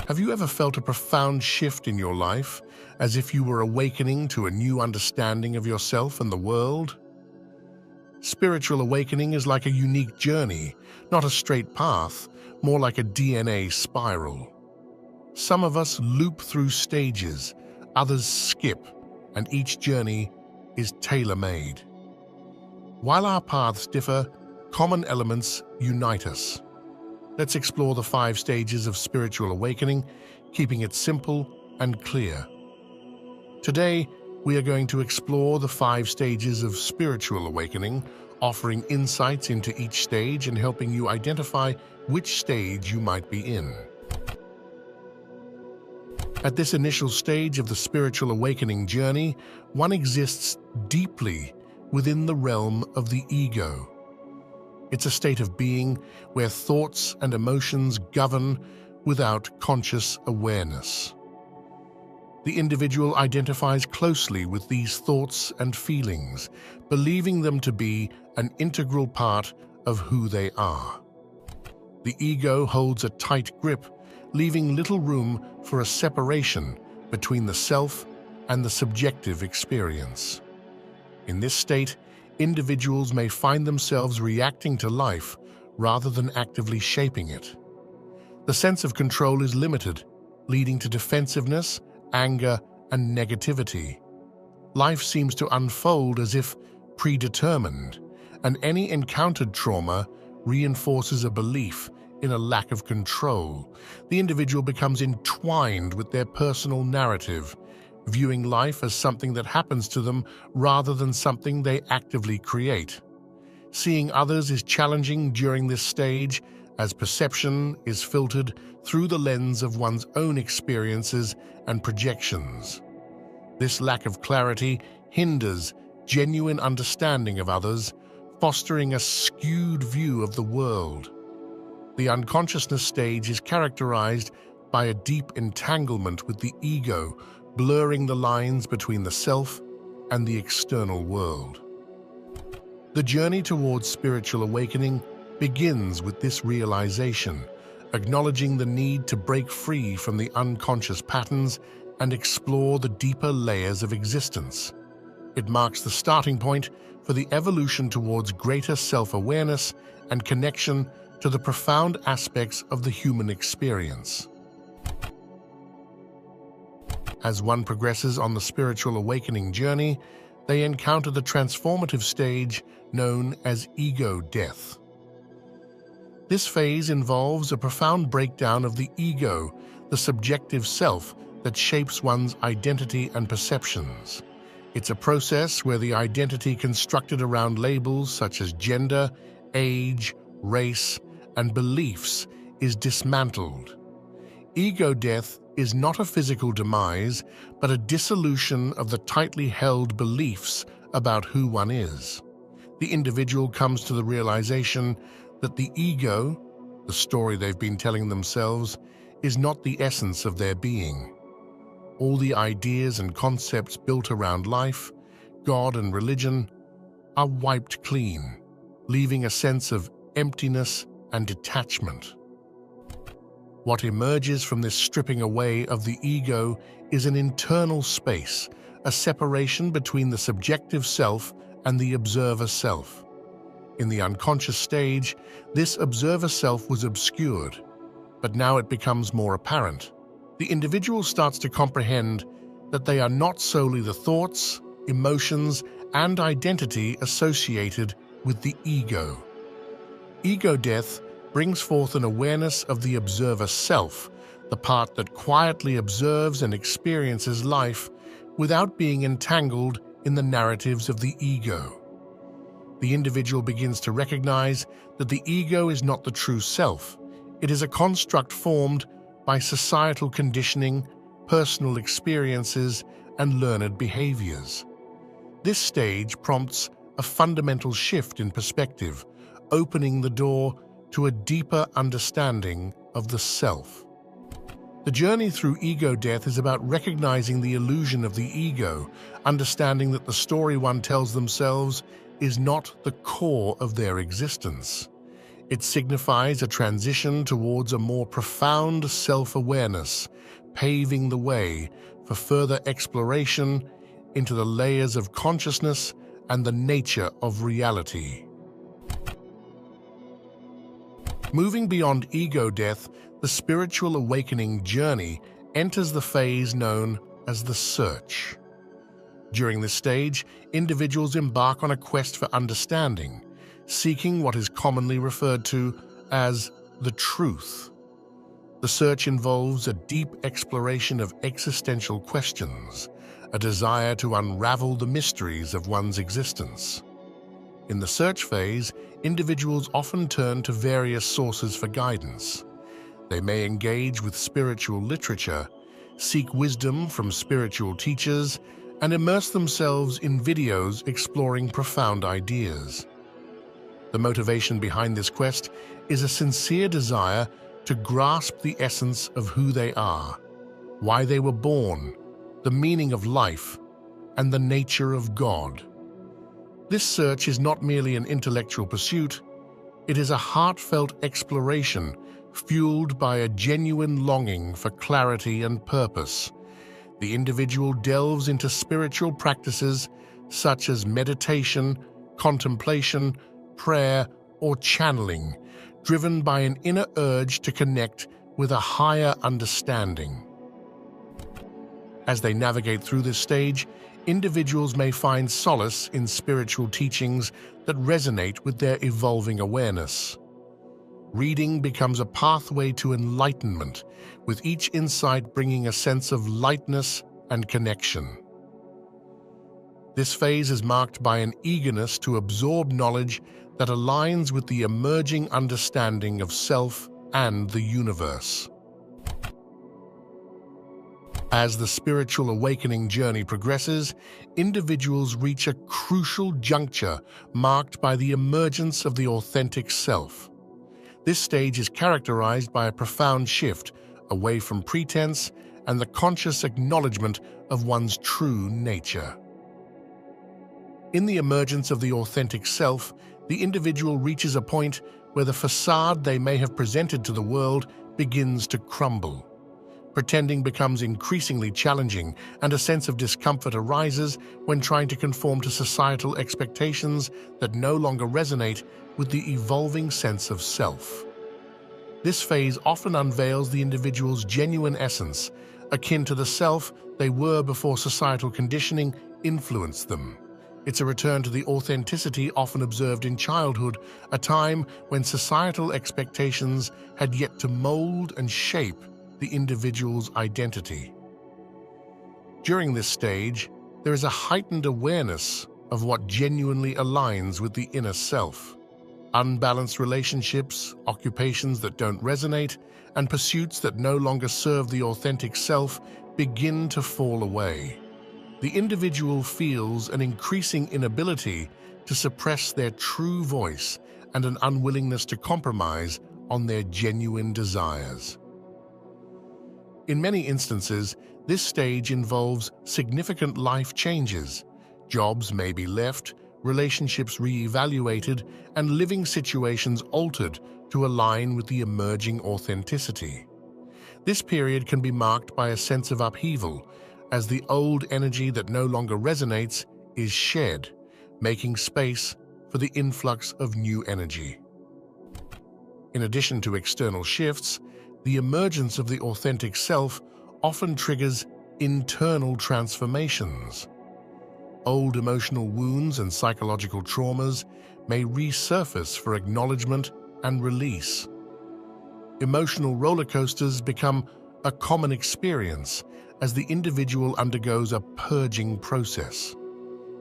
Have you ever felt a profound shift in your life, as if you were awakening to a new understanding of yourself and the world? Spiritual awakening is like a unique journey, not a straight path, more like a DNA spiral. Some of us loop through stages, others skip, and each journey is tailor-made. While our paths differ, common elements unite us. Let's explore the 5 stages of spiritual awakening, keeping it simple and clear. Today, we are going to explore the 5 stages of spiritual awakening, offering insights into each stage and helping you identify which stage you might be in. At this initial stage of the spiritual awakening journey, one exists deeply within the realm of the ego. It's a state of being where thoughts and emotions govern without conscious awareness. The individual identifies closely with these thoughts and feelings, believing them to be an integral part of who they are. The ego holds a tight grip, leaving little room for a separation between the self and the subjective experience. In this state, individuals may find themselves reacting to life rather than actively shaping it. The sense of control is limited, leading to defensiveness, anger, and negativity. Life seems to unfold as if predetermined, and any encountered trauma reinforces a belief in a lack of control. The individual becomes entwined with their personal narrative, viewing life as something that happens to them rather than something they actively create. Seeing others is challenging during this stage, as perception is filtered through the lens of one's own experiences and projections. This lack of clarity hinders genuine understanding of others, fostering a skewed view of the world. The unconsciousness stage is characterized by a deep entanglement with the ego, blurring the lines between the self and the external world. The journey towards spiritual awakening begins with this realization, acknowledging the need to break free from the unconscious patterns and explore the deeper layers of existence. It marks the starting point for the evolution towards greater self-awareness and connection to the profound aspects of the human experience. As one progresses on the spiritual awakening journey, they encounter the transformative stage known as ego death. This phase involves a profound breakdown of the ego, the subjective self that shapes one's identity and perceptions. It's a process where the identity constructed around labels such as gender, age, race, and beliefs is dismantled. Ego death is not a physical demise, but a dissolution of the tightly held beliefs about who one is. The individual comes to the realization that the ego, the story they've been telling themselves, is not the essence of their being. All the ideas and concepts built around life, God and religion, are wiped clean, leaving a sense of emptiness and detachment. What emerges from this stripping away of the ego is an internal space, a separation between the subjective self and the observer self. In the unconscious stage, this observer self was obscured, but now it becomes more apparent. The individual starts to comprehend that they are not solely the thoughts, emotions, and identity associated with the ego. Ego death brings forth an awareness of the observer self, the part that quietly observes and experiences life without being entangled in the narratives of the ego. The individual begins to recognize that the ego is not the true self. It is a construct formed by societal conditioning, personal experiences, and learned behaviors. This stage prompts a fundamental shift in perspective, opening the door to a deeper understanding of the self. The journey through ego death is about recognizing the illusion of the ego, understanding that the story one tells themselves is not the core of their existence. It signifies a transition towards a more profound self-awareness, paving the way for further exploration into the layers of consciousness and the nature of reality. Moving beyond ego death, the spiritual awakening journey enters the phase known as the search. During this stage, individuals embark on a quest for understanding, seeking what is commonly referred to as the truth. The search involves a deep exploration of existential questions, a desire to unravel the mysteries of one's existence. In the search phase, individuals often turn to various sources for guidance. They may engage with spiritual literature, seek wisdom from spiritual teachers, and immerse themselves in videos exploring profound ideas. The motivation behind this quest is a sincere desire to grasp the essence of who they are, why they were born, the meaning of life, and the nature of God. This search is not merely an intellectual pursuit, it is a heartfelt exploration fueled by a genuine longing for clarity and purpose. The individual delves into spiritual practices such as meditation, contemplation, prayer, or channeling, driven by an inner urge to connect with a higher understanding. As they navigate through this stage, individuals may find solace in spiritual teachings that resonate with their evolving awareness. Reading becomes a pathway to enlightenment, with each insight bringing a sense of lightness and connection. This phase is marked by an eagerness to absorb knowledge that aligns with the emerging understanding of self and the universe. As the spiritual awakening journey progresses, individuals reach a crucial juncture marked by the emergence of the authentic self. This stage is characterized by a profound shift away from pretense and the conscious acknowledgement of one's true nature. In the emergence of the authentic self, the individual reaches a point where the facade they may have presented to the world begins to crumble. Pretending becomes increasingly challenging, and a sense of discomfort arises when trying to conform to societal expectations that no longer resonate with the evolving sense of self. This phase often unveils the individual's genuine essence, akin to the self they were before societal conditioning influenced them. It's a return to the authenticity often observed in childhood, a time when societal expectations had yet to mold and shape the individual's identity. During this stage, there is a heightened awareness of what genuinely aligns with the inner self. Unbalanced relationships, occupations that don't resonate, and pursuits that no longer serve the authentic self begin to fall away. The individual feels an increasing inability to suppress their true voice and an unwillingness to compromise on their genuine desires. In many instances, this stage involves significant life changes. Jobs may be left, relationships re-evaluated, and living situations altered to align with the emerging authenticity. This period can be marked by a sense of upheaval, as the old energy that no longer resonates is shed, making space for the influx of new energy. In addition to external shifts, the emergence of the authentic self often triggers internal transformations. Old emotional wounds and psychological traumas may resurface for acknowledgement and release. Emotional roller coasters become a common experience as the individual undergoes a purging process.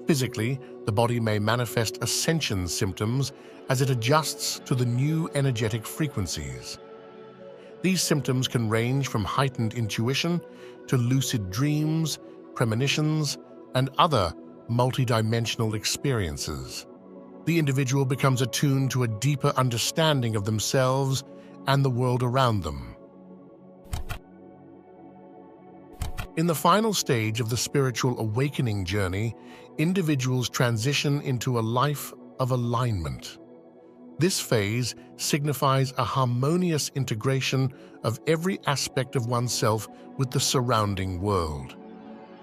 Physically, the body may manifest ascension symptoms as it adjusts to the new energetic frequencies. These symptoms can range from heightened intuition to lucid dreams, premonitions, and other multidimensional experiences. The individual becomes attuned to a deeper understanding of themselves and the world around them. In the final stage of the spiritual awakening journey, individuals transition into a life of alignment. This phase signifies a harmonious integration of every aspect of oneself with the surrounding world.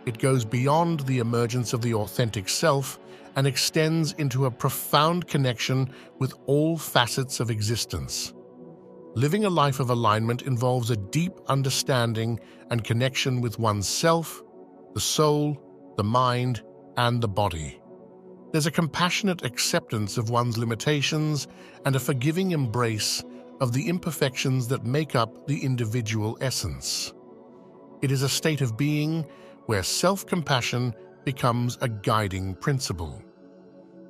It goes beyond the emergence of the authentic self and extends into a profound connection with all facets of existence. Living a life of alignment involves a deep understanding and connection with oneself, the soul, the mind, and the body. There's a compassionate acceptance of one's limitations and a forgiving embrace of the imperfections that make up the individual essence. It is a state of being where self-compassion becomes a guiding principle.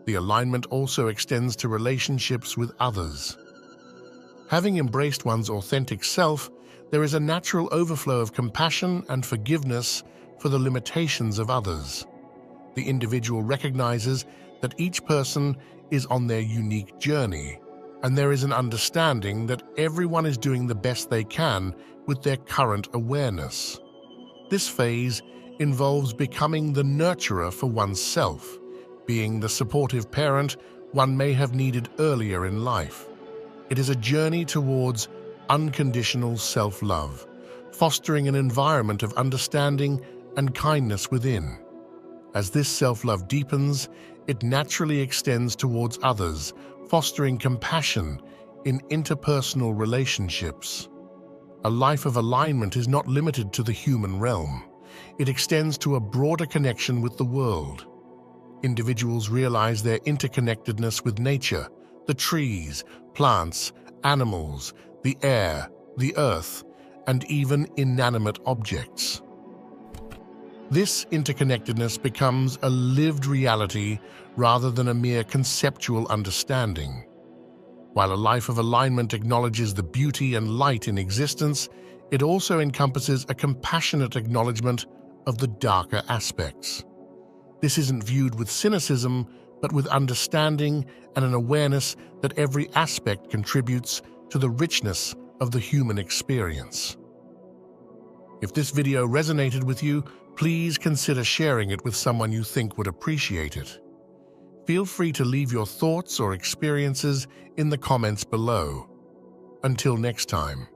The alignment also extends to relationships with others. Having embraced one's authentic self, there is a natural overflow of compassion and forgiveness for the limitations of others. The individual recognizes that each person is on their unique journey, and there is an understanding that everyone is doing the best they can with their current awareness. This phase involves becoming the nurturer for oneself, being the supportive parent one may have needed earlier in life. It is a journey towards unconditional self-love, fostering an environment of understanding and kindness within. As this self-love deepens, it naturally extends towards others, fostering compassion in interpersonal relationships. A life of alignment is not limited to the human realm. It extends to a broader connection with the world. Individuals realize their interconnectedness with nature, the trees, plants, animals, the air, the earth, and even inanimate objects. This interconnectedness becomes a lived reality rather than a mere conceptual understanding. While a life of alignment acknowledges the beauty and light in existence, it also encompasses a compassionate acknowledgement of the darker aspects. This isn't viewed with cynicism, but with understanding and an awareness that every aspect contributes to the richness of the human experience. If this video resonated with you, please consider sharing it with someone you think would appreciate it. Feel free to leave your thoughts or experiences in the comments below. Until next time.